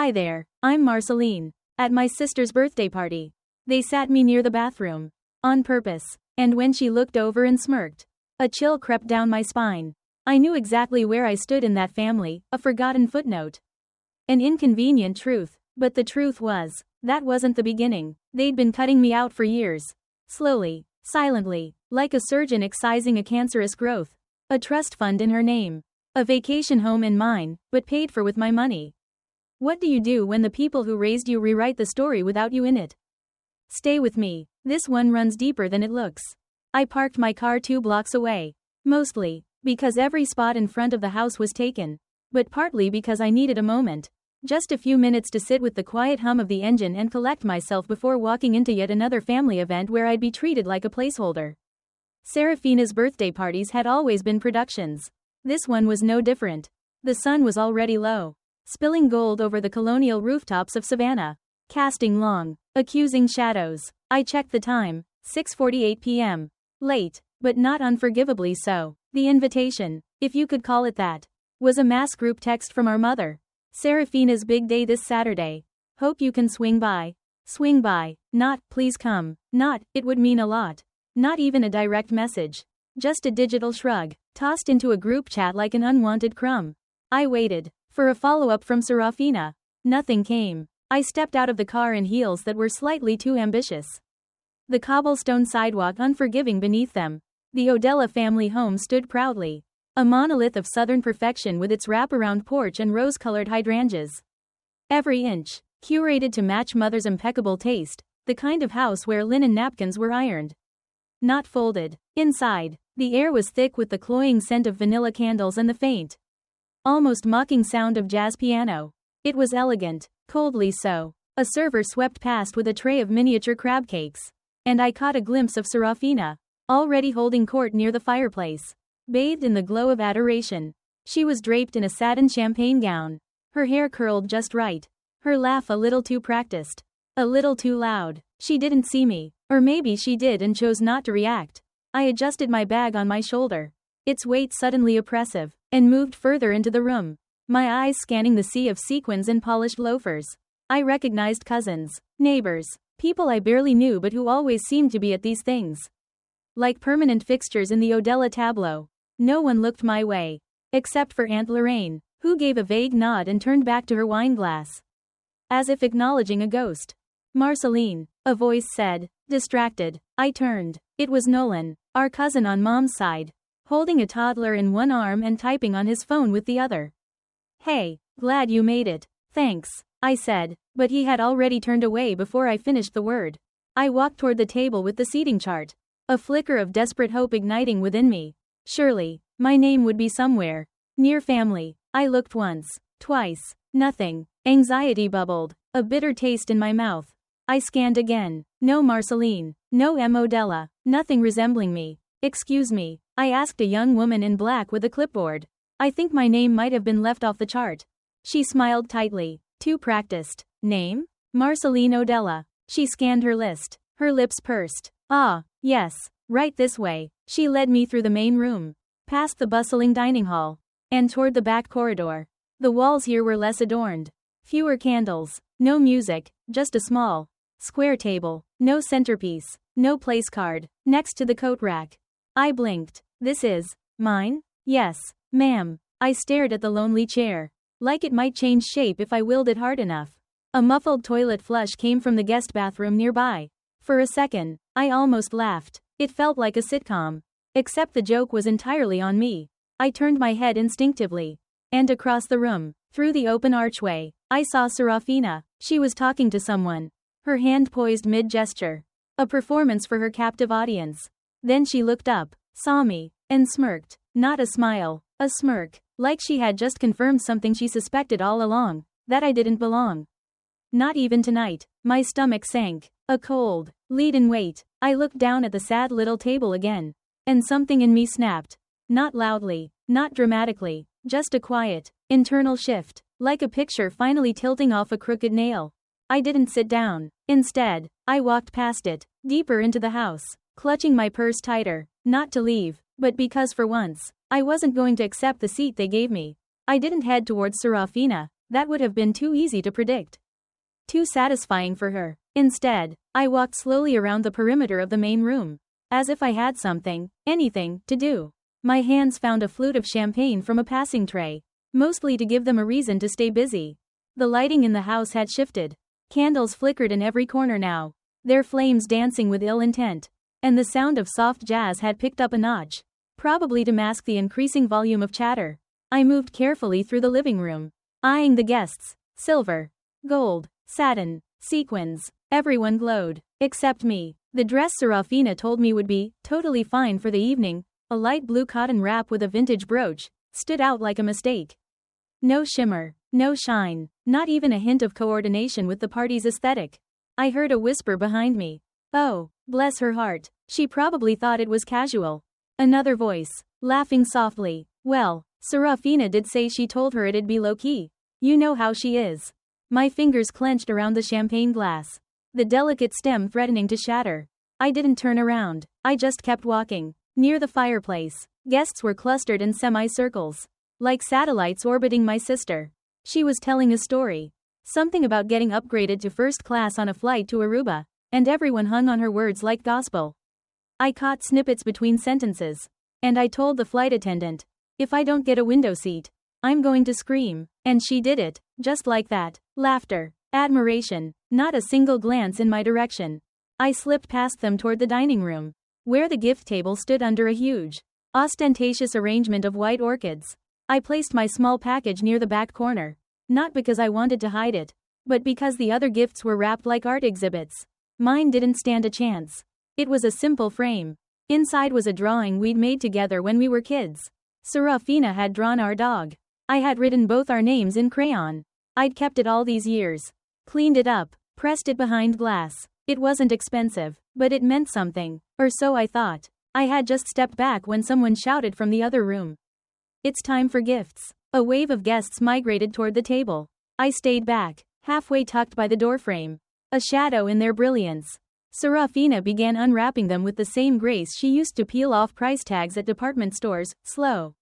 Hi there, I'm Marceline. At my sister's birthday party. They sat me near the bathroom. On purpose. And when she looked over and smirked, a chill crept down my spine. I knew exactly where I stood in that family, a forgotten footnote. An inconvenient truth, but the truth was, that wasn't the beginning. They'd been cutting me out for years. Slowly, silently, like a surgeon excising a cancerous growth. A trust fund in her name. A vacation home in mine, but paid for with my money. What do you do when the people who raised you rewrite the story without you in it? Stay with me, this one runs deeper than it looks. I parked my car 2 blocks away. Mostly because every spot in front of the house was taken, but partly because I needed a moment. Just a few minutes to sit with the quiet hum of the engine and collect myself before walking into yet another family event where I'd be treated like a placeholder. Serafina's birthday parties had always been productions. This one was no different. The sun was already low, spilling gold over the colonial rooftops of Savannah, casting long, accusing shadows. I checked the time, 6:48 p.m. Late, but not unforgivably so. The invitation, if you could call it that, was a mass group text from our mother. Serafina's big day this Saturday. Hope you can swing by. Swing by, not, please come, not, it would mean a lot. Not even a direct message. Just a digital shrug, tossed into a group chat like an unwanted crumb. I waited for a follow-up from Serafina. Nothing came. I stepped out of the car in heels that were slightly too ambitious. The cobblestone sidewalk unforgiving beneath them. The Odella family home stood proudly. A monolith of southern perfection with its wraparound porch and rose-colored hydrangeas. Every inch, curated to match mother's impeccable taste, the kind of house where linen napkins were ironed, not folded. Inside, the air was thick with the cloying scent of vanilla candles and the faint, almost mocking sound of jazz piano. It was elegant, coldly so. A server swept past with a tray of miniature crab cakes, and I caught a glimpse of Serafina, already holding court near the fireplace, bathed in the glow of adoration. She was draped in a satin champagne gown, her hair curled just right, her laugh a little too practiced, a little too loud. She didn't see me, or maybe she did and chose not to react. I adjusted my bag on my shoulder, its weight suddenly oppressive, and moved further into the room, my eyes scanning the sea of sequins and polished loafers. I recognized cousins, neighbors, people I barely knew but who always seemed to be at these things, like permanent fixtures in the Odella tableau. No one looked my way, except for Aunt Lorraine, who gave a vague nod and turned back to her wine glass, as if acknowledging a ghost. Marceline, a voice said, distracted. I turned. It was Nolan, our cousin on mom's side, holding a toddler in one arm and typing on his phone with the other. Hey, glad you made it. Thanks, I said, but he had already turned away before I finished the word. I walked toward the table with the seating chart, a flicker of desperate hope igniting within me. Surely, my name would be somewhere. Near family. I looked once, twice, nothing. Anxiety bubbled, a bitter taste in my mouth. I scanned again. No Marceline, no M. Odella, nothing resembling me. Excuse me, I asked a young woman in black with a clipboard. I think my name might have been left off the chart. She smiled tightly. Too practiced. Name? Marceline Odella. She scanned her list. Her lips pursed. Ah, yes, right this way. She led me through the main room, past the bustling dining hall, and toward the back corridor. The walls here were less adorned. Fewer candles, no music, just a small, square table, no centerpiece, no place card, next to the coat rack. I blinked. This is mine? Yes, ma'am. I stared at the lonely chair, like it might change shape if I willed it hard enough. A muffled toilet flush came from the guest bathroom nearby. For a second, I almost laughed. It felt like a sitcom. Except the joke was entirely on me. I turned my head instinctively. And across the room, through the open archway, I saw Serafina. She was talking to someone, her hand poised mid-gesture. A performance for her captive audience. Then she looked up, saw me, and smirked. Not a smile, a smirk, like she had just confirmed something she suspected all along, that I didn't belong. Not even tonight. My stomach sank. A cold, leaden weight. I looked down at the sad little table again, and something in me snapped. Not loudly, not dramatically, just a quiet, internal shift, like a picture finally tilting off a crooked nail. I didn't sit down. Instead, I walked past it, deeper into the house, clutching my purse tighter, not to leave, but because for once, I wasn't going to accept the seat they gave me. I didn't head towards Serafina. That would have been too easy to predict. Too satisfying for her. Instead, I walked slowly around the perimeter of the main room, as if I had something, anything, to do. My hands found a flute of champagne from a passing tray, mostly to give them a reason to stay busy. The lighting in the house had shifted. Candles flickered in every corner now, their flames dancing with ill intent, and the sound of soft jazz had picked up a notch, probably to mask the increasing volume of chatter. I moved carefully through the living room, eyeing the guests. Silver, gold, satin, sequins, everyone glowed, except me. The dress Serafina told me would be totally fine for the evening, a light blue cotton wrap with a vintage brooch, stood out like a mistake. No shimmer, no shine, not even a hint of coordination with the party's aesthetic. I heard a whisper behind me. Oh, bless her heart, she probably thought it was casual. Another voice, laughing softly. Well, Serafina did say she told her it'd be low-key. You know how she is. My fingers clenched around the champagne glass, the delicate stem threatening to shatter. I didn't turn around, I just kept walking. Near the fireplace, guests were clustered in semicircles, like satellites orbiting my sister. She was telling a story. Something about getting upgraded to first class on a flight to Aruba, and everyone hung on her words like gospel. I caught snippets between sentences, and I told the flight attendant, if I don't get a window seat, I'm going to scream, and she did it, just like that. Laughter, admiration, not a single glance in my direction. I slipped past them toward the dining room, where the gift table stood under a huge, ostentatious arrangement of white orchids. I placed my small package near the back corner, not because I wanted to hide it, but because the other gifts were wrapped like art exhibits. Mine didn't stand a chance. It was a simple frame. Inside was a drawing we'd made together when we were kids. Serafina had drawn our dog. I had written both our names in crayon. I'd kept it all these years. Cleaned it up, pressed it behind glass. It wasn't expensive, but it meant something, or so I thought. I had just stepped back when someone shouted from the other room. It's time for gifts. A wave of guests migrated toward the table. I stayed back, halfway tucked by the doorframe, a shadow in their brilliance. Serafina began unwrapping them with the same grace she used to peel off price tags at department stores, slow,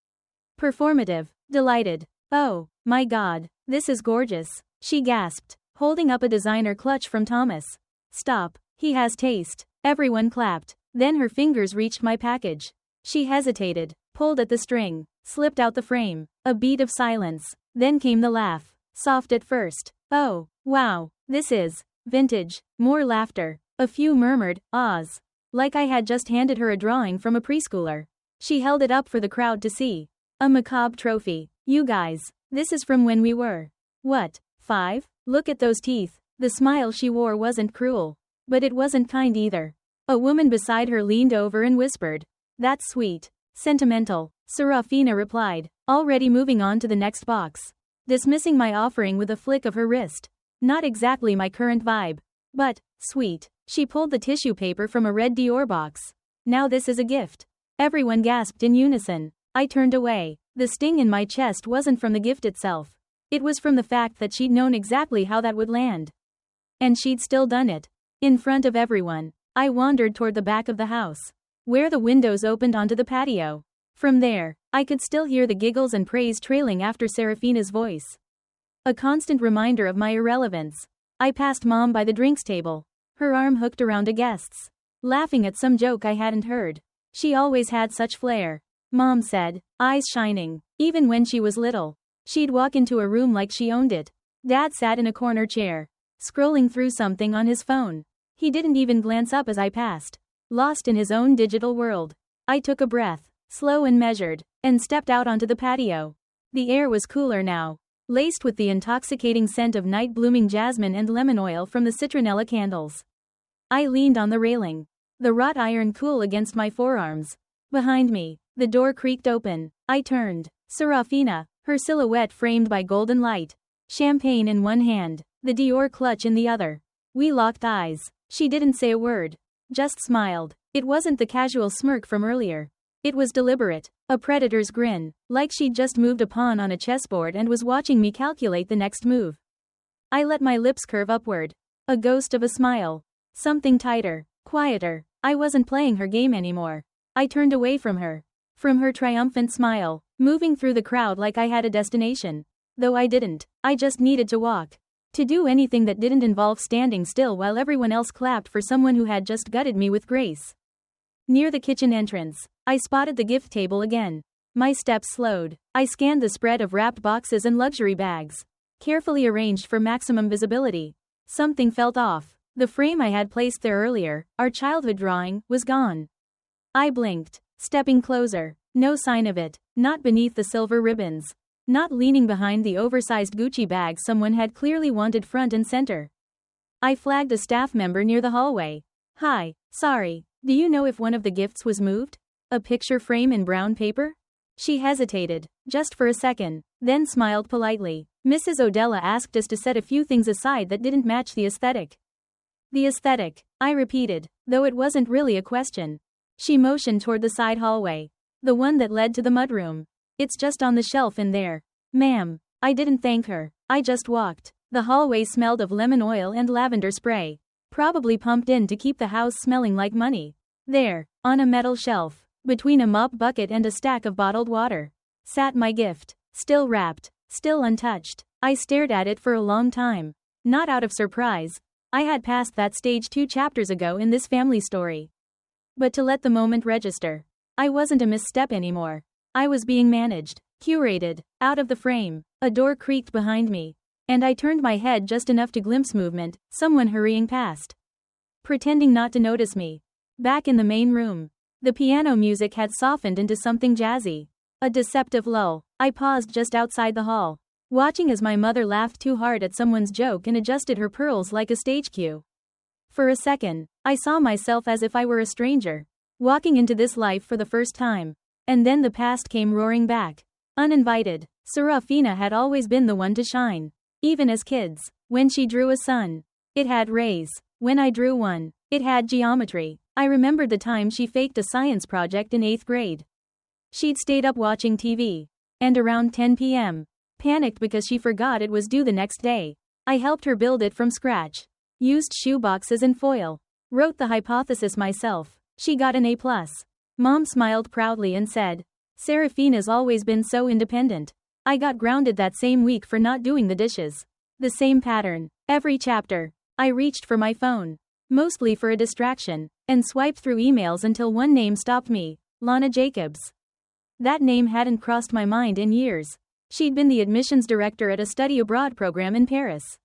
performative, delighted. Oh, my God, this is gorgeous, she gasped, holding up a designer clutch from Thomas. Stop, he has taste. Everyone clapped. Then her fingers reached my package. She hesitated, pulled at the string, slipped out the frame. A beat of silence. Then came the laugh. Soft at first. Oh, wow, this is vintage. More laughter. A few murmured, ahs. Like I had just handed her a drawing from a preschooler. She held it up for the crowd to see. A macabre trophy. You guys, this is from when we were, what, 5? Look at those teeth. The smile she wore wasn't cruel, but it wasn't kind either. A woman beside her leaned over and whispered, that's sweet. Sentimental, Serafina replied, already moving on to the next box. Dismissing my offering with a flick of her wrist. Not exactly my current vibe, but sweet. She pulled the tissue paper from a red Dior box. Now this is a gift. Everyone gasped in unison. I turned away. The sting in my chest wasn't from the gift itself. It was from the fact that she'd known exactly how that would land. And she'd still done it. In front of everyone. I wandered toward the back of the house, where the windows opened onto the patio. From there, I could still hear the giggles and praise trailing after Serafina's voice. A constant reminder of my irrelevance. I passed Mom by the drinks table, her arm hooked around a guest's, laughing at some joke I hadn't heard. She always had such flair, Mom said, eyes shining. Even when she was little, she'd walk into a room like she owned it. Dad sat in a corner chair, scrolling through something on his phone. He didn't even glance up as I passed, lost in his own digital world. I took a breath, slow and measured, and stepped out onto the patio. The air was cooler now, laced with the intoxicating scent of night-blooming jasmine and lemon oil from the citronella candles. I leaned on the railing, the wrought iron cool against my forearms. Behind me, the door creaked open. I turned. Serafina, her silhouette framed by golden light. Champagne in one hand, the Dior clutch in the other. We locked eyes. She didn't say a word, just smiled. It wasn't the casual smirk from earlier. It was deliberate, a predator's grin, like she'd just moved a pawn on a chessboard and was watching me calculate the next move. I let my lips curve upward. A ghost of a smile. Something tighter, quieter. I wasn't playing her game anymore. I turned away from her triumphant smile, moving through the crowd like I had a destination. Though I didn't. I just needed to walk. To do anything that didn't involve standing still while everyone else clapped for someone who had just gutted me with grace. Near the kitchen entrance, I spotted the gift table again. My steps slowed. I scanned the spread of wrapped boxes and luxury bags, carefully arranged for maximum visibility. Something felt off. The frame I had placed there earlier, our childhood drawing, was gone. I blinked, stepping closer. No sign of it, not beneath the silver ribbons. Not leaning behind the oversized Gucci bag someone had clearly wanted front and center. I flagged a staff member near the hallway. "Hi, sorry, do you know if one of the gifts was moved? A picture frame in brown paper?" She hesitated, just for a second, then smiled politely. "Mrs. Odella asked us to set a few things aside that didn't match the aesthetic." "The aesthetic," I repeated, though it wasn't really a question. She motioned toward the side hallway. The one that led to the mudroom. "It's just on the shelf in there." "Ma'am." I didn't thank her. I just walked. The hallway smelled of lemon oil and lavender spray. Probably pumped in to keep the house smelling like money. There, on a metal shelf, between a mop bucket and a stack of bottled water, sat my gift. Still wrapped. Still untouched. I stared at it for a long time. Not out of surprise. I had passed that stage 2 chapters ago in this family story. But to let the moment register. I wasn't a misstep anymore. I was being managed, curated, out of the frame. A door creaked behind me, and I turned my head just enough to glimpse movement, someone hurrying past. Pretending not to notice me. Back in the main room, the piano music had softened into something jazzy. A deceptive lull. I paused just outside the hall, watching as my mother laughed too hard at someone's joke and adjusted her pearls like a stage cue. For a second, I saw myself as if I were a stranger, walking into this life for the first time. And then the past came roaring back. Uninvited. Serafina had always been the one to shine. Even as kids. When she drew a sun, it had rays. When I drew one, it had geometry. I remembered the time she faked a science project in 8th grade. She'd stayed up watching TV. And around 10 p.m., panicked because she forgot it was due the next day. I helped her build it from scratch. Used shoeboxes and foil. Wrote the hypothesis myself. She got an A+. Mom smiled proudly and said, "Serafina's always been so independent." I got grounded that same week for not doing the dishes. The same pattern. Every chapter. I reached for my phone. Mostly for a distraction. And swiped through emails until one name stopped me. Lana Jacobs. That name hadn't crossed my mind in years. She'd been the admissions director at a study abroad program in Paris.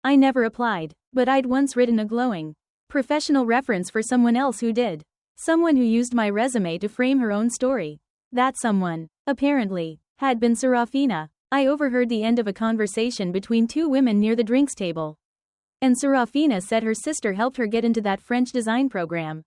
I never applied, but I'd once written a glowing, professional reference for someone else who did. Someone who used my resume to frame her own story. That someone, apparently, had been Serafina. I overheard the end of a conversation between two women near the drinks table. And Serafina said her sister helped her get into that French design program.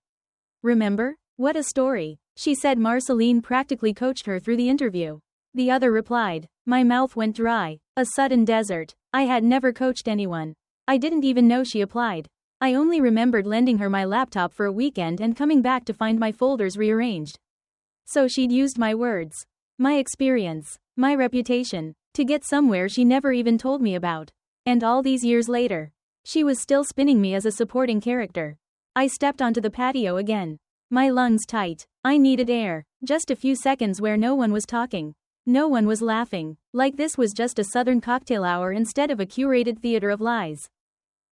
"Remember? What a story." She said Marceline practically coached her through the interview. The other replied. My mouth went dry. A sudden desert. I had never coached anyone. I didn't even know she applied. I only remembered lending her my laptop for a weekend and coming back to find my folders rearranged. So she'd used my words, my experience, my reputation, to get somewhere she never even told me about. And all these years later, she was still spinning me as a supporting character. I stepped onto the patio again. My lungs tight. I needed air. Just a few seconds where no one was talking. No one was laughing. Like this was just a southern cocktail hour instead of a curated theater of lies.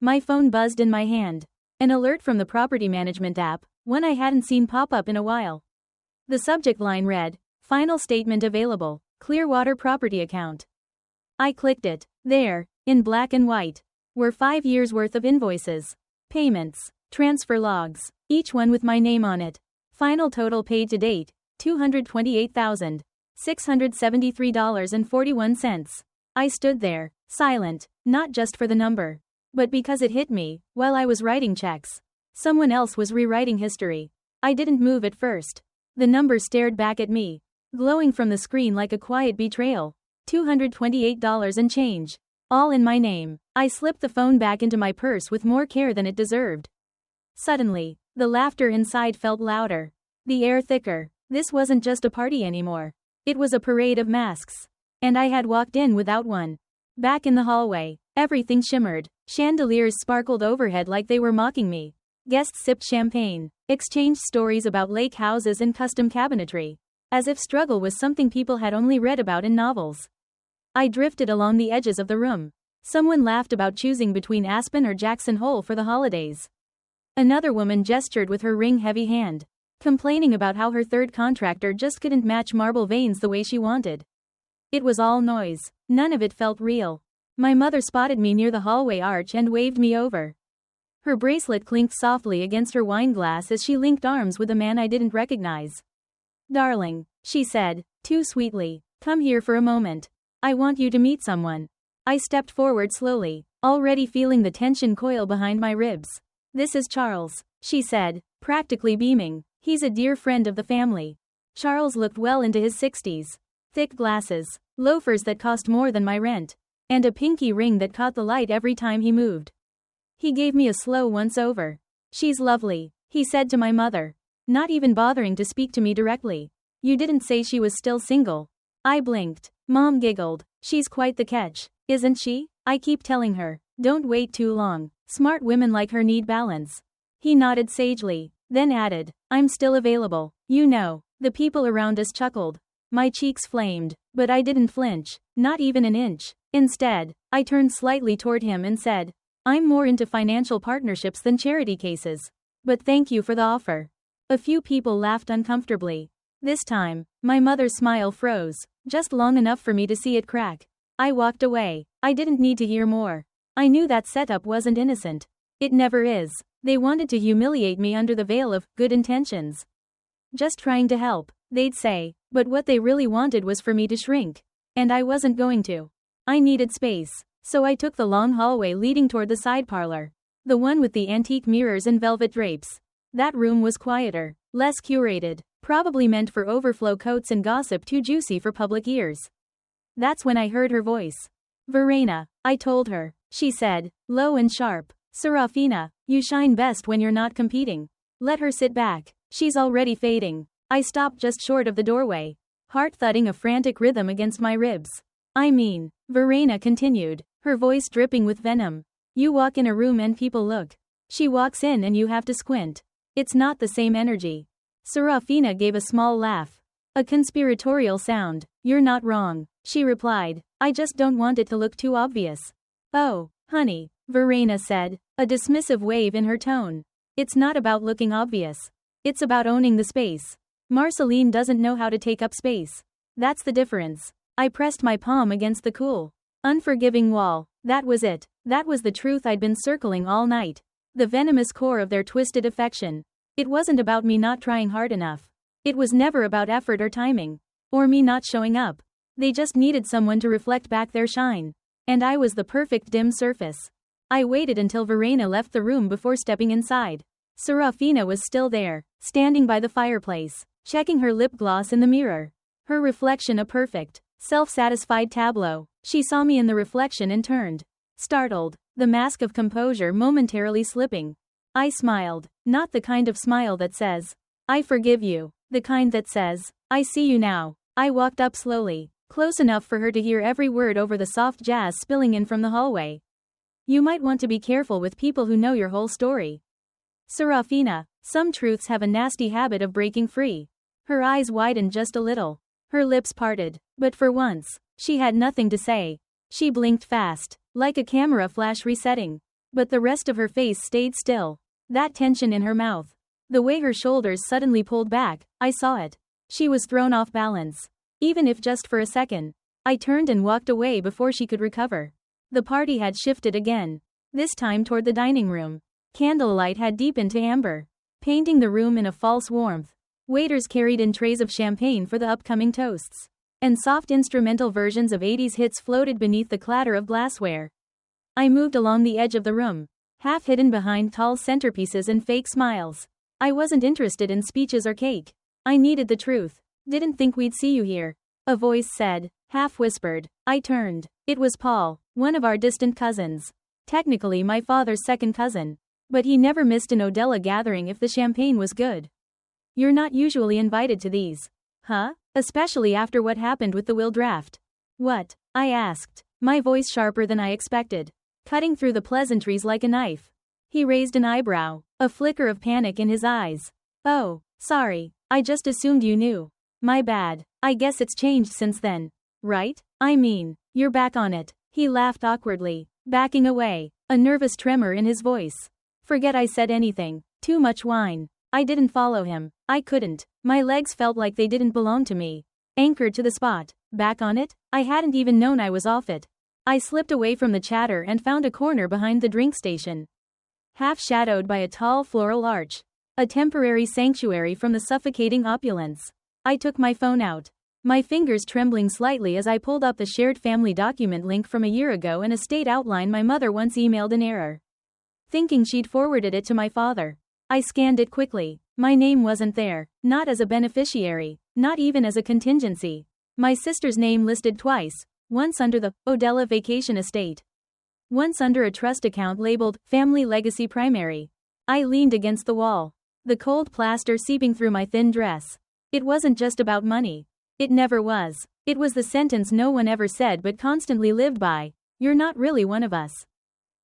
My phone buzzed in my hand. An alert from the property management app, one I hadn't seen pop up in a while. The subject line read, "Final statement available, Clearwater property account." I clicked it. There, in black and white, were 5 years' worth of invoices, payments, transfer logs, each one with my name on it. Final total paid to date, $228,673.41. I stood there, silent, not just for the number, but because it hit me, while I was writing checks. Someone else was rewriting history. I didn't move at first. The number stared back at me, glowing from the screen like a quiet betrayal. $228 and change. All in my name. I slipped the phone back into my purse with more care than it deserved. Suddenly, the laughter inside felt louder. The air thicker. This wasn't just a party anymore. It was a parade of masks. And I had walked in without one. Back in the hallway, everything shimmered. Chandeliers sparkled overhead like they were mocking me. Guests sipped champagne, exchanged stories about lake houses and custom cabinetry, as if struggle was something people had only read about in novels. I drifted along the edges of the room. Someone laughed about choosing between Aspen or Jackson Hole for the holidays. Another woman gestured with her ring-heavy hand, complaining about how her third contractor just couldn't match marble veins the way she wanted. It was all noise. None of it felt real. My mother spotted me near the hallway arch and waved me over. Her bracelet clinked softly against her wine glass as she linked arms with a man I didn't recognize. "Darling," she said, too sweetly, "come here for a moment. I want you to meet someone." I stepped forward slowly, already feeling the tension coil behind my ribs. "This is Charles," she said, practically beaming. "He's a dear friend of the family." Charles looked well into his 60s. Thick glasses, loafers that cost more than my rent, and a pinky ring that caught the light every time he moved. He gave me a slow once-over. "She's lovely," he said to my mother, not even bothering to speak to me directly. "You didn't say she was still single." I blinked. Mom giggled. "She's quite the catch, isn't she? I keep telling her, don't wait too long. Smart women like her need balance." He nodded sagely, then added, "I'm still available, you know." The people around us chuckled. My cheeks flamed, but I didn't flinch, not even an inch. Instead, I turned slightly toward him and said, "I'm more into financial partnerships than charity cases. But thank you for the offer." A few people laughed uncomfortably. This time, my mother's smile froze, just long enough for me to see it crack. I walked away. I didn't need to hear more. I knew that setup wasn't innocent. It never is. They wanted to humiliate me under the veil of good intentions. Just trying to help, they'd say, but what they really wanted was for me to shrink. And I wasn't going to. I needed space, so I took the long hallway leading toward the side parlor. The one with the antique mirrors and velvet drapes. That room was quieter, less curated, probably meant for overflow coats and gossip too juicy for public ears. That's when I heard her voice. "Verena," I told her, she said, low and sharp. "Serafina, you shine best when you're not competing. Let her sit back. She's already fading." I stopped just short of the doorway, heart thudding a frantic rhythm against my ribs. "I mean," Verena continued, her voice dripping with venom, "you walk in a room and people look. She walks in and you have to squint. It's not the same energy." Serafina gave a small laugh. A conspiratorial sound. "You're not wrong," she replied. "I just don't want it to look too obvious." "Oh, honey," Verena said, a dismissive wave in her tone. "It's not about looking obvious. It's about owning the space. Marceline doesn't know how to take up space. That's the difference." I pressed my palm against the cool, unforgiving wall. That was it. That was the truth I'd been circling all night. The venomous core of their twisted affection. It wasn't about me not trying hard enough. It was never about effort or timing. Or me not showing up. They just needed someone to reflect back their shine. And I was the perfect dim surface. I waited until Verena left the room before stepping inside. Serafina was still there, standing by the fireplace, checking her lip gloss in the mirror. Her reflection a perfect, self-satisfied tableau. She saw me in the reflection and turned, startled, the mask of composure momentarily slipping. I smiled, not the kind of smile that says, "I forgive you," the kind that says, "I see you now." I walked up slowly, close enough for her to hear every word over the soft jazz spilling in from the hallway. "You might want to be careful with people who know your whole story, Serafina. Some truths have a nasty habit of breaking free." Her eyes widened just a little. Her lips parted, but for once, she had nothing to say. She blinked fast, like a camera flash resetting. But the rest of her face stayed still. That tension in her mouth. The way her shoulders suddenly pulled back, I saw it. She was thrown off balance. Even if just for a second. I turned and walked away before she could recover. The party had shifted again. This time toward the dining room. Candlelight had deepened to amber, painting the room in a false warmth. Waiters carried in trays of champagne for the upcoming toasts. And soft instrumental versions of 80s hits floated beneath the clatter of glassware. I moved along the edge of the room, half hidden behind tall centerpieces and fake smiles. I wasn't interested in speeches or cake. I needed the truth. "Didn't think we'd see you here," a voice said, half whispered. I turned. It was Paul, one of our distant cousins. Technically my father's second cousin. But he never missed an Odella gathering if the champagne was good. "You're not usually invited to these, huh? Especially after what happened with the will draft." "What?" I asked, my voice sharper than I expected, cutting through the pleasantries like a knife. He raised an eyebrow, a flicker of panic in his eyes. "Oh, sorry, I just assumed you knew. My bad. I guess it's changed since then, right?" I mean, you're back on it. He laughed awkwardly, backing away, a nervous tremor in his voice. Forget I said anything. Too much wine. I didn't follow him. I couldn't. My legs felt like they didn't belong to me. Anchored to the spot. Back on it? I hadn't even known I was off it. I slipped away from the chatter and found a corner behind the drink station. Half shadowed by a tall floral arch. A temporary sanctuary from the suffocating opulence. I took my phone out. My fingers trembling slightly as I pulled up the shared family document link from a year ago and a state outline my mother once emailed in error. Thinking she'd forwarded it to my father. I scanned it quickly. My name wasn't there, not as a beneficiary, not even as a contingency. My sister's name listed twice, once under the Odella Vacation Estate. Once under a trust account labeled Family Legacy Primary. I leaned against the wall. The cold plaster seeping through my thin dress. It wasn't just about money. It never was. It was the sentence no one ever said but constantly lived by. You're not really one of us.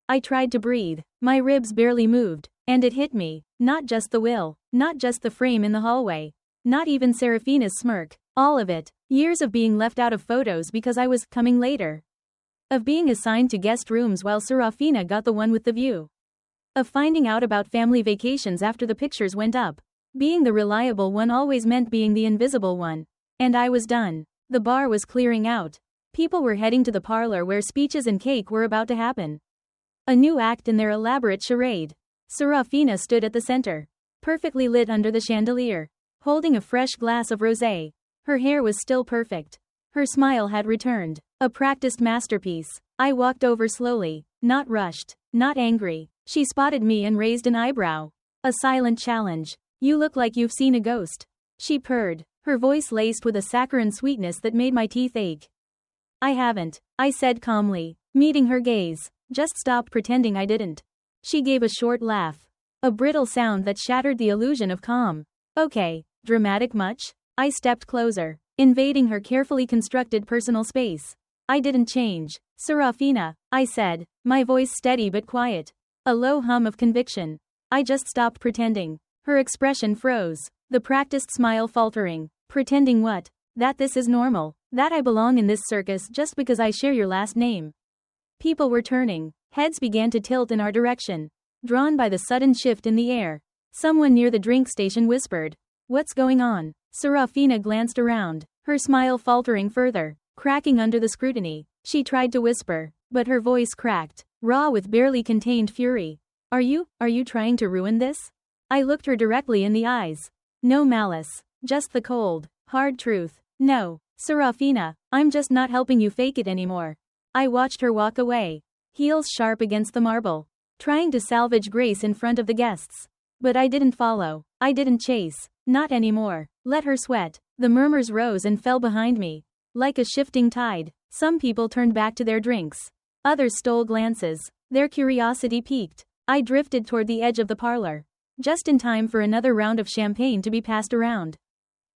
I tried to breathe. My ribs barely moved. And it hit me. Not just the will. Not just the frame in the hallway. Not even Serafina's smirk. All of it. Years of being left out of photos because I was coming later. Of being assigned to guest rooms while Serafina got the one with the view. Of finding out about family vacations after the pictures went up. Being the reliable one always meant being the invisible one. And I was done. The bar was clearing out. People were heading to the parlor where speeches and cake were about to happen. A new act in their elaborate charade. Serafina stood at the center. Perfectly lit under the chandelier. Holding a fresh glass of rosé. Her hair was still perfect. Her smile had returned. A practiced masterpiece. I walked over slowly. Not rushed. Not angry. She spotted me and raised an eyebrow. A silent challenge. You look like you've seen a ghost. She purred. Her voice laced with a saccharine sweetness that made my teeth ache. I haven't, I said calmly, meeting her gaze. Just stop pretending I didn't. She gave a short laugh. A brittle sound that shattered the illusion of calm. Okay, dramatic much? I stepped closer, invading her carefully constructed personal space. I didn't change. Serafina, I said, my voice steady but quiet. A low hum of conviction. I just stopped pretending. Her expression froze, the practiced smile faltering. Pretending what? That this is normal. That I belong in this circus just because I share your last name. People were turning. Heads began to tilt in our direction. Drawn by the sudden shift in the air. Someone near the drink station whispered. What's going on? Serafina glanced around, her smile faltering further, cracking under the scrutiny. She tried to whisper, but her voice cracked, raw with barely contained fury. Are you trying to ruin this? I looked her directly in the eyes. No malice. Just the cold, hard truth. No, Serafina, I'm just not helping you fake it anymore. I watched her walk away, heels sharp against the marble, trying to salvage grace in front of the guests. But I didn't follow. I didn't chase. Not anymore. Let her sweat. The murmurs rose and fell behind me. Like a shifting tide, some people turned back to their drinks. Others stole glances. Their curiosity piqued. I drifted toward the edge of the parlor. Just in time for another round of champagne to be passed around.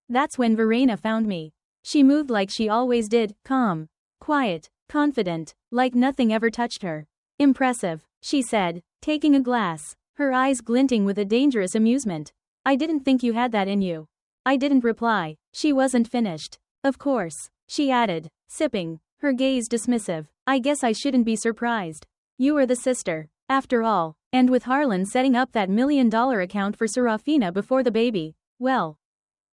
That's when Verena found me. She moved like she always did, calm, quiet, confident, like nothing ever touched her. Impressive, she said, taking a glass, her eyes glinting with a dangerous amusement. I didn't think you had that in you. I didn't reply. She wasn't finished. Of course, she added, sipping, her gaze dismissive. I guess I shouldn't be surprised. You are the sister, after all, and with Harlan setting up that $1 million account for Serafina before the baby, well,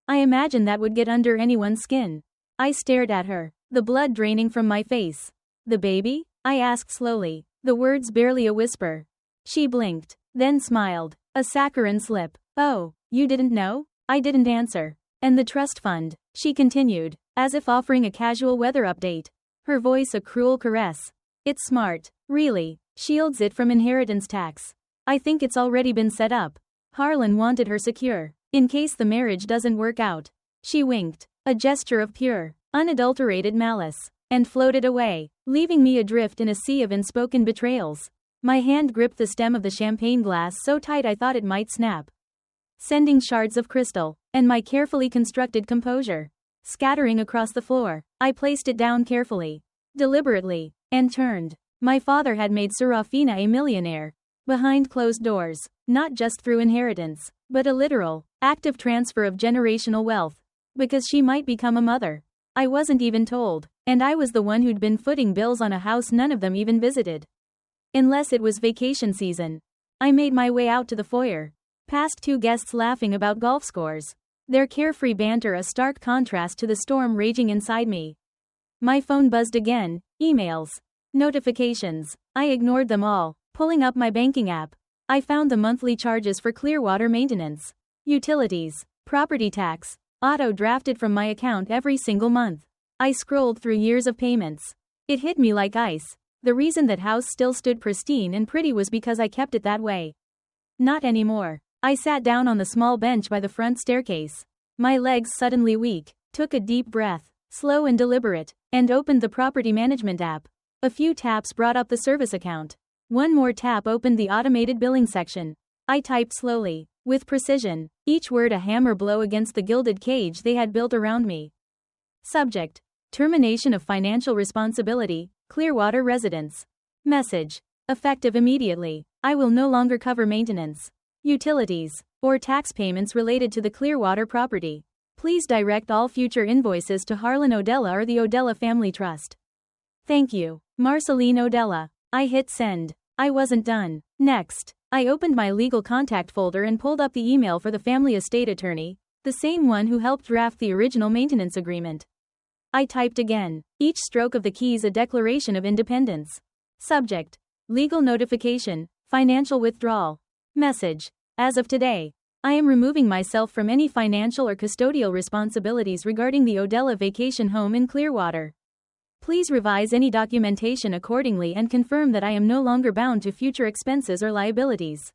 I imagine that would get under anyone's skin. I stared at her, the blood draining from my face. The baby? I asked slowly, the words barely a whisper. She blinked, then smiled, a saccharine slip. Oh, you didn't know? I didn't answer. And the trust fund, she continued, as if offering a casual weather update. Her voice a cruel caress. It's smart, really, shields it from inheritance tax. I think it's already been set up. Harlan wanted her secure, in case the marriage doesn't work out. She winked, a gesture of pure, unadulterated malice, and floated away, leaving me adrift in a sea of unspoken betrayals. My hand gripped the stem of the champagne glass so tight I thought it might snap, sending shards of crystal, and my carefully constructed composure scattering across the floor. I placed it down carefully, deliberately, and turned. My father had made Serafina a millionaire, behind closed doors, not just through inheritance, but a literal, active transfer of generational wealth, because she might become a mother. I wasn't even told, And I was the one who'd been footing bills on a house none of them even visited. Unless it was vacation season. I made my way out to the foyer. Past 2 guests laughing about golf scores. Their carefree banter a stark contrast to the storm raging inside me. My phone buzzed again. Emails. Notifications. I ignored them all. Pulling up my banking app, I found the monthly charges for Clearwater maintenance, utilities, property tax, auto-drafted from my account every single month. I scrolled through years of payments. It hit me like ice. The reason that house still stood pristine and pretty was because I kept it that way. Not anymore. I sat down on the small bench by the front staircase. My legs suddenly weak, took a deep breath, slow and deliberate, and opened the property management app. A few taps brought up the service account. One more tap opened the automated billing section. I typed slowly, with precision, each word a hammer blow against the gilded cage they had built around me. Subject: termination of financial responsibility, Clearwater residents. Message: effective immediately. I will no longer cover maintenance, utilities, or tax payments related to the Clearwater property. Please direct all future invoices to Harlan Odella or the Odella Family Trust. Thank you, Marceline Odella. I hit send. I wasn't done. Next, I opened my legal contact folder and pulled up the email for the family estate attorney, the same one who helped draft the original maintenance agreement. I typed again, each stroke of the keys a declaration of independence. Subject: legal notification, financial withdrawal. Message: as of today, I am removing myself from any financial or custodial responsibilities regarding the Odella vacation home in Clearwater. Please revise any documentation accordingly and confirm that I am no longer bound to future expenses or liabilities.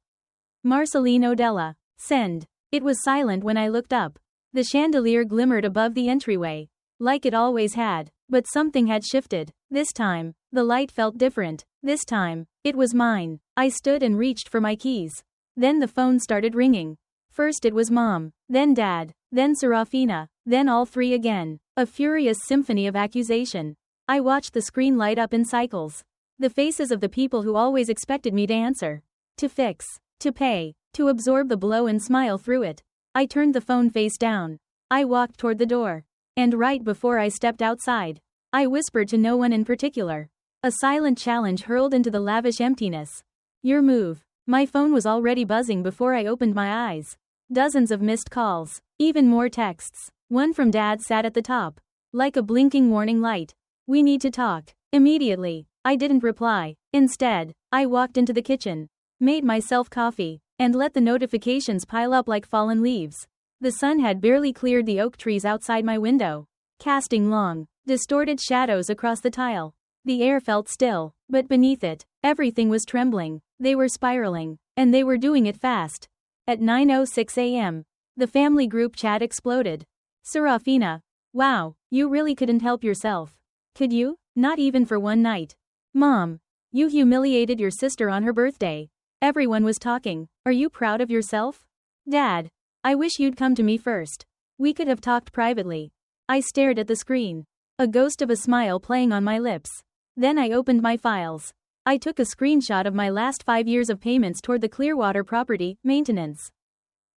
Marceline Odella. Send. It was silent when I looked up. The chandelier glimmered above the entryway, like it always had, but something had shifted. This time, the light felt different. This time, it was mine. I stood and reached for my keys. Then the phone started ringing. First it was Mom, then Dad, then Serafina, then all three again. A furious symphony of accusation. I watched the screen light up in cycles. The faces of the people who always expected me to answer, to fix, to pay, to absorb the blow and smile through it. I turned the phone face down. I walked toward the door. And right before I stepped outside, I whispered to no one in particular. A silent challenge hurled into the lavish emptiness. Your move. My phone was already buzzing before I opened my eyes. Dozens of missed calls. Even more texts. One from Dad sat at the top, like a blinking warning light. We need to talk. Immediately. I didn't reply. Instead, I walked into the kitchen, made myself coffee, and let the notifications pile up like fallen leaves. The sun had barely cleared the oak trees outside my window, casting long, distorted shadows across the tile. The air felt still, but beneath it, everything was trembling. They were spiraling, and they were doing it fast. At 9:06 a.m., the family group chat exploded. Serafina. Wow, you really couldn't help yourself. Could you? Not even for one night. Mom. You humiliated your sister on her birthday. Everyone was talking. Are you proud of yourself? Dad. I wish you'd come to me first. We could have talked privately. I stared at the screen, a ghost of a smile playing on my lips. Then I opened my files. I took a screenshot of my last 5 years of payments toward the Clearwater property, maintenance,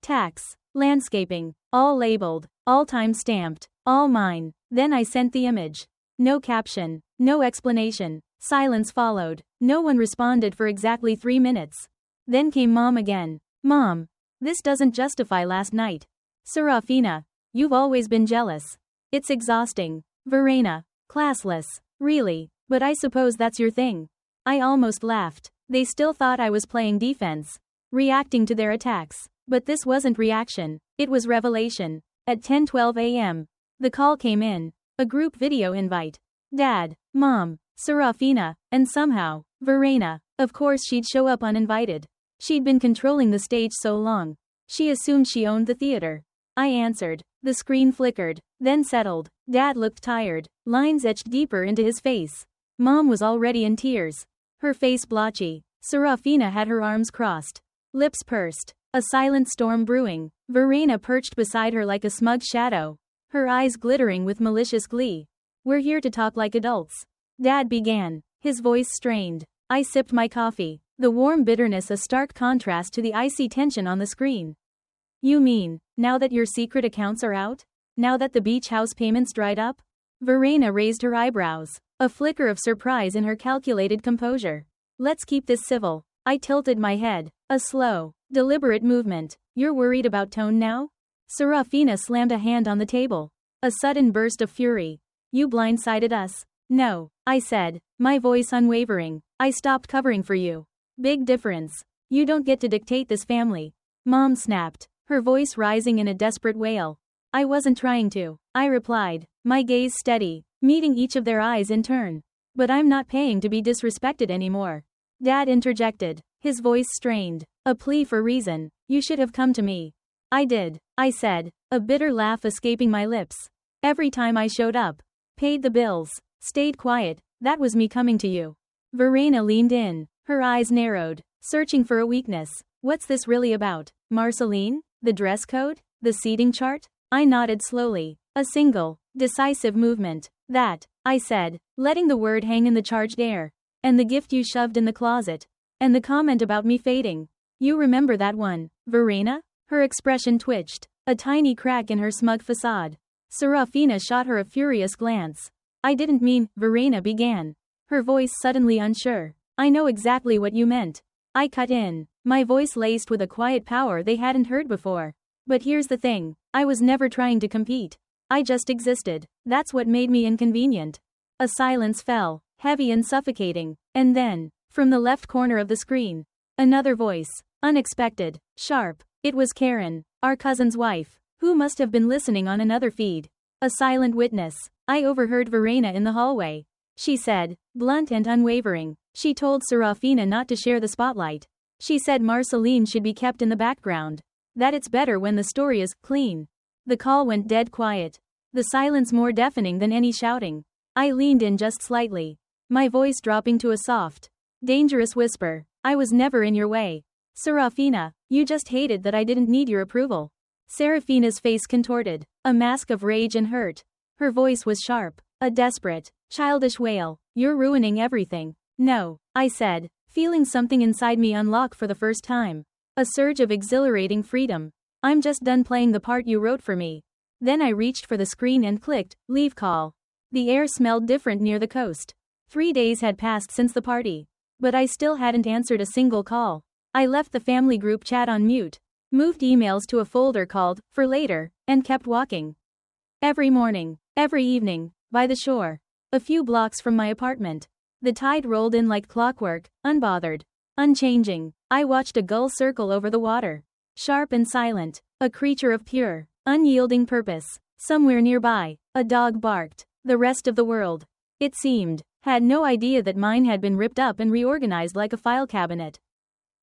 tax, landscaping, all labeled, all time-stamped, all mine. Then I sent the image. No caption, no explanation. Silence followed. No one responded for exactly 3 minutes. Then came Mom again. Mom. This doesn't justify last night. Serafina. You've always been jealous. It's exhausting. Verena. Classless. Really, but I suppose that's your thing. I almost laughed. They still thought I was playing defense, reacting to their attacks. But this wasn't reaction. It was revelation. At 10:12 a.m., the call came in. A group video invite. Dad, Mom, Serafina, and somehow, Verena. Of course she'd show up uninvited. She'd been controlling the stage so long. She assumed she owned the theater. I answered. The screen flickered, then settled. Dad looked tired, lines etched deeper into his face. Mom was already in tears, her face blotchy. Serafina had her arms crossed, lips pursed, a silent storm brewing. Verena perched beside her like a smug shadow, her eyes glittering with malicious glee. We're here to talk like adults. Dad began, his voice strained. I sipped my coffee, the warm bitterness a stark contrast to the icy tension on the screen. You mean, now that your secret accounts are out? Now that the beach house payments dried up? Verena raised her eyebrows, a flicker of surprise in her calculated composure. Let's keep this civil. I tilted my head, a slow, deliberate movement. You're worried about tone now? Serafina slammed a hand on the table. A sudden burst of fury. You blindsided us. No, I said, my voice unwavering. I stopped covering for you. Big difference. You don't get to dictate this family. Mom snapped, her voice rising in a desperate wail. I wasn't trying to, I replied, my gaze steady, meeting each of their eyes in turn. But I'm not paying to be disrespected anymore. Dad interjected, his voice strained. A plea for reason. You should have come to me. I did, I said, a bitter laugh escaping my lips. Every time I showed up, paid the bills, stayed quiet, that was me coming to you. Verena leaned in, her eyes narrowed, searching for a weakness. What's this really about, Marceline? The dress code? The seating chart? I nodded slowly. A single, decisive movement. That, I said, letting the word hang in the charged air. And the gift you shoved in the closet. And the comment about me fading. You remember that one, Verena? Her expression twitched, a tiny crack in her smug facade. Serafina shot her a furious glance. I didn't mean, Verena began, her voice suddenly unsure. I know exactly what you meant. I cut in, my voice laced with a quiet power they hadn't heard before. But here's the thing, I was never trying to compete. I just existed. That's what made me inconvenient. A silence fell, heavy and suffocating, and then, from the left corner of the screen, another voice, unexpected, sharp. It was Karen, our cousin's wife, who must have been listening on another feed. A silent witness. I overheard Verena in the hallway. She said, blunt and unwavering, she told Serafina not to share the spotlight. She said Marceline should be kept in the background. That it's better when the story is clean. The call went dead quiet. The silence more deafening than any shouting. I leaned in just slightly, my voice dropping to a soft, dangerous whisper. I was never in your way. Serafina, you just hated that I didn't need your approval. Serafina's face contorted, a mask of rage and hurt. Her voice was sharp, a desperate, childish wail. You're ruining everything. No, I said, feeling something inside me unlock for the first time. A surge of exhilarating freedom. I'm just done playing the part you wrote for me. Then I reached for the screen and clicked, leave call. The air smelled different near the coast. 3 days had passed since the party. But I still hadn't answered a single call. I left the family group chat on mute, moved emails to a folder called, for later, and kept walking. Every morning, every evening, by the shore, a few blocks from my apartment, the tide rolled in like clockwork, unbothered, unchanging. I watched a gull circle over the water, sharp and silent, a creature of pure, unyielding purpose. Somewhere nearby, a dog barked. The rest of the world, it seemed, had no idea that mine had been ripped up and reorganized like a file cabinet.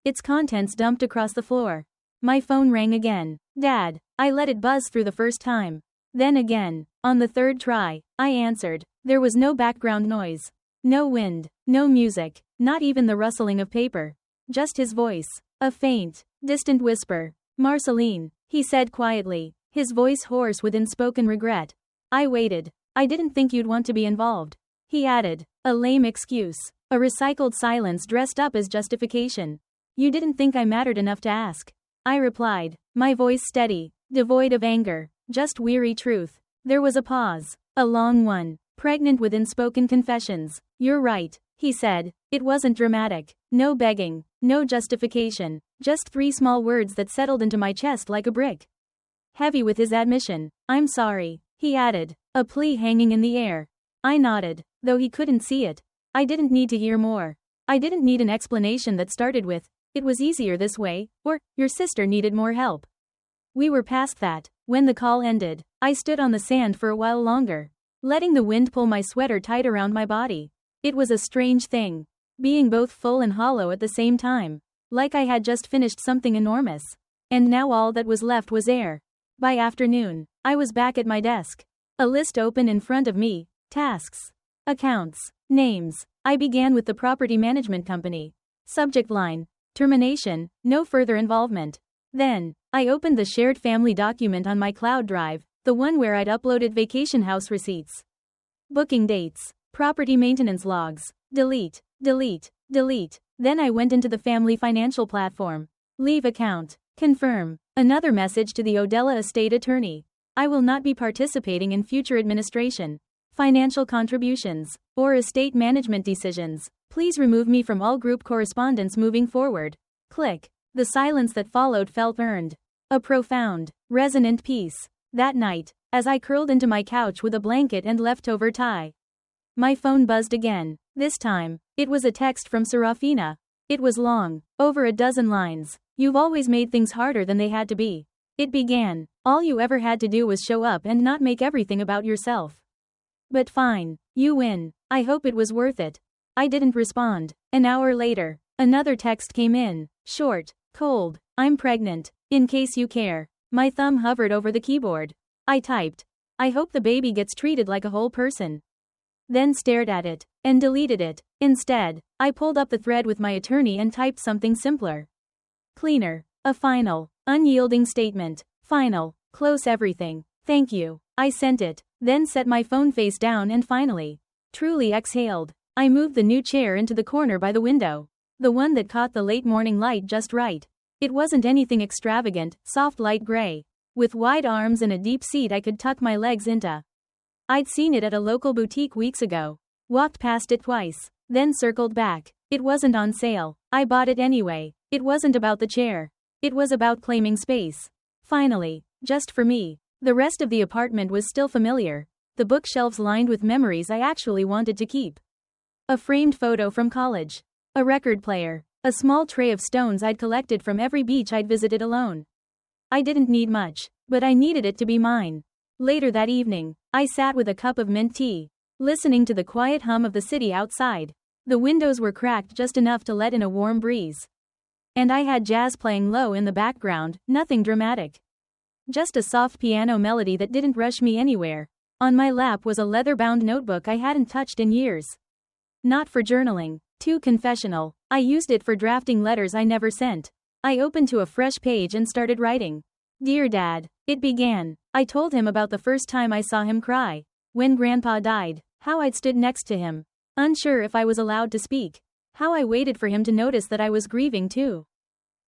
Its contents dumped across the floor. My phone rang again. Dad. I let it buzz through the first time. Then again. On the third try, I answered. There was no background noise. No wind. No music. Not even the rustling of paper. Just his voice. A faint, distant whisper. Marceline, he said quietly, his voice hoarse with unspoken regret. I waited. I didn't think you'd want to be involved. He added. A lame excuse. A recycled silence dressed up as justification. You didn't think I mattered enough to ask. I replied, my voice steady, devoid of anger, just weary truth. There was a pause, a long one, pregnant with unspoken confessions. You're right, he said. It wasn't dramatic. No begging, no justification, just 3 small words that settled into my chest like a brick. Heavy with his admission. I'm sorry, he added, a plea hanging in the air. I nodded, though he couldn't see it. I didn't need to hear more. I didn't need an explanation that started with, it was easier this way, or, your sister needed more help. We were past that. When the call ended, I stood on the sand for a while longer, letting the wind pull my sweater tight around my body. It was a strange thing, being both full and hollow at the same time, like I had just finished something enormous. And now all that was left was air. By afternoon, I was back at my desk. A list open in front of me, tasks, accounts, names. I began with the property management company. Subject line. Termination, no further involvement. Then, I opened the shared family document on my cloud drive, the one where I'd uploaded vacation house receipts. Booking dates, property maintenance logs, delete, delete, delete. Then I went into the family financial platform. Leave account, confirm. Another message to the Odella estate attorney. I will not be participating in future administration. financial contributions, or estate management decisions. Please remove me from all group correspondence moving forward. Click. The silence that followed felt earned. A profound, resonant peace. That night, as I curled into my couch with a blanket and leftover tie, my phone buzzed again. This time, it was a text from Serafina. It was long, over a dozen lines. You've always made things harder than they had to be. It began. All you ever had to do was show up and not make everything about yourself. But fine, you win. I hope it was worth it. I didn't respond. An hour later, another text came in. Short, cold. I'm pregnant. In case you care. My thumb hovered over the keyboard. I typed. I hope the baby gets treated like a whole person. Then stared at it, and deleted it. Instead, I pulled up the thread with my attorney and typed something simpler. Cleaner. A final, unyielding statement. Final. Close everything. Thank you. I sent it, then set my phone face down and finally, truly exhaled. I moved the new chair into the corner by the window. The one that caught the late morning light just right. It wasn't anything extravagant, soft light gray, with wide arms and a deep seat I could tuck my legs into. I'd seen it at a local boutique weeks ago. Walked past it twice, then circled back. It wasn't on sale. I bought it anyway. It wasn't about the chair. It was about claiming space. Finally, just for me. The rest of the apartment was still familiar. The bookshelves lined with memories I actually wanted to keep. A framed photo from college. A record player. A small tray of stones I'd collected from every beach I'd visited alone. I didn't need much, but I needed it to be mine. Later that evening, I sat with a cup of mint tea, listening to the quiet hum of the city outside. The windows were cracked just enough to let in a warm breeze. And I had jazz playing low in the background, nothing dramatic. Just a soft piano melody that didn't rush me anywhere. On my lap was a leather-bound notebook I hadn't touched in years. Not for journaling. Too confessional. I used it for drafting letters I never sent. I opened to a fresh page and started writing. Dear Dad, it began. I told him about the first time I saw him cry. When Grandpa died. How I'd stood next to him, unsure if I was allowed to speak. How I waited for him to notice that I was grieving too.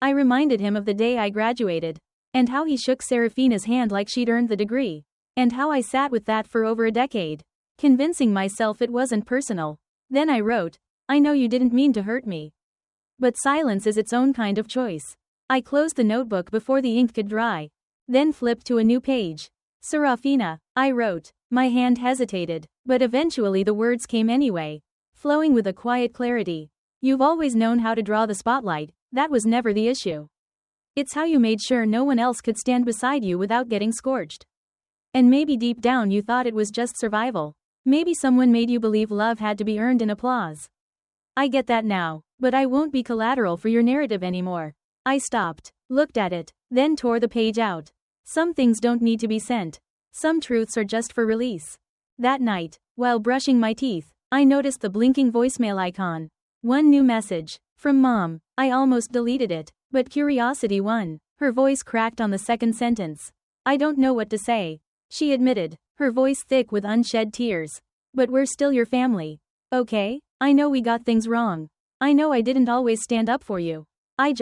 I reminded him of the day I graduated. And how he shook Serafina's hand like she'd earned the degree. And how I sat with that for over a decade, convincing myself it wasn't personal. Then I wrote, I know you didn't mean to hurt me. But silence is its own kind of choice. I closed the notebook before the ink could dry. Then flipped to a new page. Serafina, I wrote. My hand hesitated, but eventually the words came anyway, flowing with a quiet clarity. You've always known how to draw the spotlight, that was never the issue. It's how you made sure no one else could stand beside you without getting scorched. And maybe deep down you thought it was just survival. Maybe someone made you believe love had to be earned in applause. I get that now, but I won't be collateral for your narrative anymore. I stopped, looked at it, then tore the page out. Some things don't need to be sent. Some truths are just for release. That night, while brushing my teeth, I noticed the blinking voicemail icon. One new message. From Mom. I almost deleted it, but curiosity won. Her voice cracked on the second sentence. I don't know what to say, she admitted, her voice thick with unshed tears. But we're still your family. Okay? I know we got things wrong. I know I didn't always stand up for you. I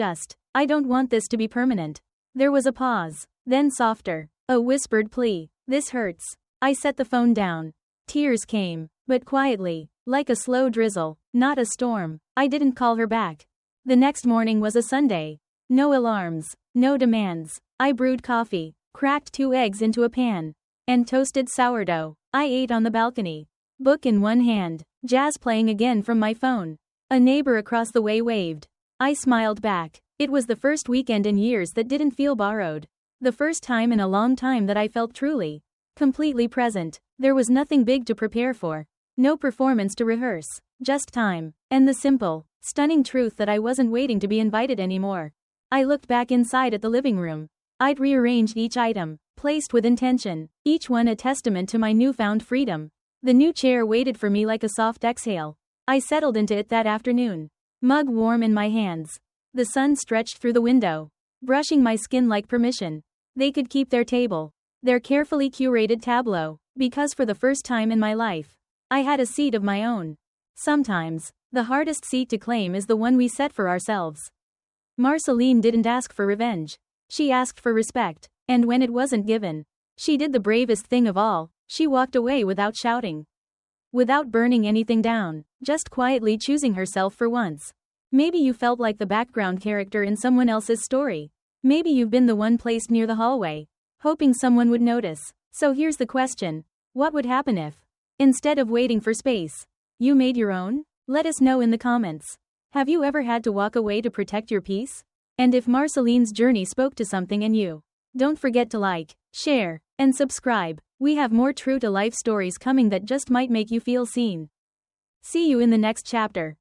don't want this to be permanent. There was a pause, then softer, a whispered plea. This hurts. I set the phone down. Tears came, but quietly, like a slow drizzle, not a storm. I didn't call her back. The next morning was a Sunday. No alarms, no demands. I brewed coffee, cracked 2 eggs into a pan, and toasted sourdough. I ate on the balcony, book in one hand, jazz playing again from my phone. A neighbor across the way waved. I smiled back. It was the first weekend in years that didn't feel borrowed. The first time in a long time that I felt truly, completely present. There was nothing big to prepare for. No performance to rehearse. Just time. And the simple, stunning truth that I wasn't waiting to be invited anymore. I looked back inside at the living room. I'd rearranged each item, placed with intention, each one a testament to my newfound freedom. The new chair waited for me like a soft exhale. I settled into it that afternoon. Mug warm in my hands. The sun stretched through the window, brushing my skin like permission. They could keep their table, their carefully curated tableau, because for the first time in my life, I had a seat of my own. Sometimes, the hardest seat to claim is the one we set for ourselves. Marceline didn't ask for revenge. She asked for respect, and when it wasn't given, she did the bravest thing of all, she walked away without shouting. without burning anything down, just quietly choosing herself for once. Maybe you felt like the background character in someone else's story. Maybe you've been the one placed near the hallway, hoping someone would notice. So here's the question. What would happen if, instead of waiting for space, you made your own? Let us know in the comments. Have you ever had to walk away to protect your peace? And if Marceline's journey spoke to something in you, don't forget to like, share, and subscribe. We have more true-to-life stories coming that just might make you feel seen. See you in the next chapter.